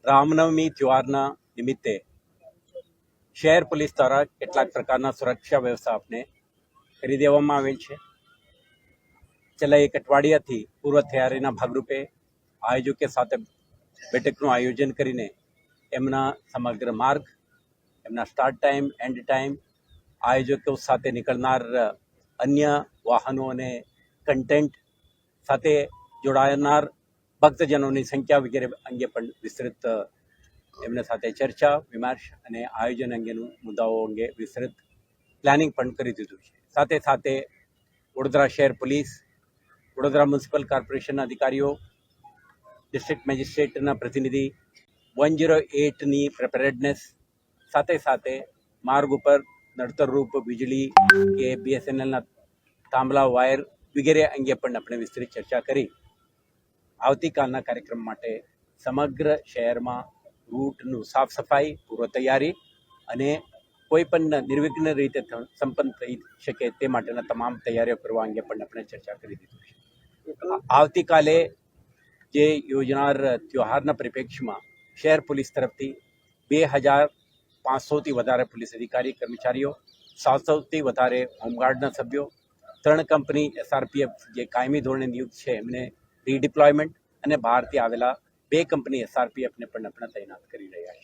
રામનવમી ત્યોહારના નિમિત્તે શહેર પોલીસ દ્વારા કેટલાક પ્રકારના સુરક્ષા વ્યવસ્થાપને કરી દેવામાં આવેલ છે. છેલ્લા એક અઠવાડિયાથી પૂર્વ તૈયારીના ભાગરૂપે આયોજકો સાથે બેઠકનું આયોજન કરીને એમના સમગ્ર માર્ગ, એમના સ્ટાર્ટ ટાઈમ, એન્ડ ટાઈમ, આયોજકો સાથે નીકળનાર અન્ય વાહનો અને કન્ટેન્ટ સાથે જોડાનાર ભક્તજનોની સંખ્યા વગેરે અંગે પણ વિસ્તૃત એમના સાથે ચર્ચા, વિમર્શ અને આયોજન અંગેનું મુદ્દાઓ અંગે વિસ્તૃત પ્લાનિંગ પણ કરી દીધું છે. સાથે સાથે વડોદરા શહેર પોલીસ, વડોદરા મ્યુનિસિપલ કોર્પોરેશનના અધિકારીઓ, ડિસ્ટ્રિક્ટ મેજિસ્ટ્રેટના પ્રતિનિધિ, 108ની પ્રિપેરેડનેસ, સાથે સાથે માર્ગ ઉપર નડતરરૂપ વીજળી કે BSNLના થાંભલા, વાયર વગેરે અંગે પણ આપણે વિસ્તૃત ચર્ચા કરી આવતીકાલના કાર્યક્રમ માટે સમગ્ર શહેરમાં રૂટનું સાફ સફાઈ, પૂર્વ તૈયારી અને કોઈ પણ નિર્વિઘ્ન રીતે સંપન્ન થઈ શકે તે માટેના તમામ તૈયારીઓ કરવા અંગે પણ આપણે ચર્ચા કરી દીધું છે. આવતીકાલે જે યોજનાર ત્યોહારના પરિપ્રેક્ષમાં શહેર પોલીસ તરફથી 2500થી વધારે પોલીસ અધિકારી કર્મચારીઓ, 700થી વધારે હોમગાર્ડના સભ્યો, 3 કંપની SRPF જે કાયમી ધોરણે નિયુક્ત છે એમને રીડિપ્લોયમેન્ટ અને બહારથી આવેલા 2 કંપની SRPFને પણ આપણે તૈનાત કરી રહ્યા છીએ.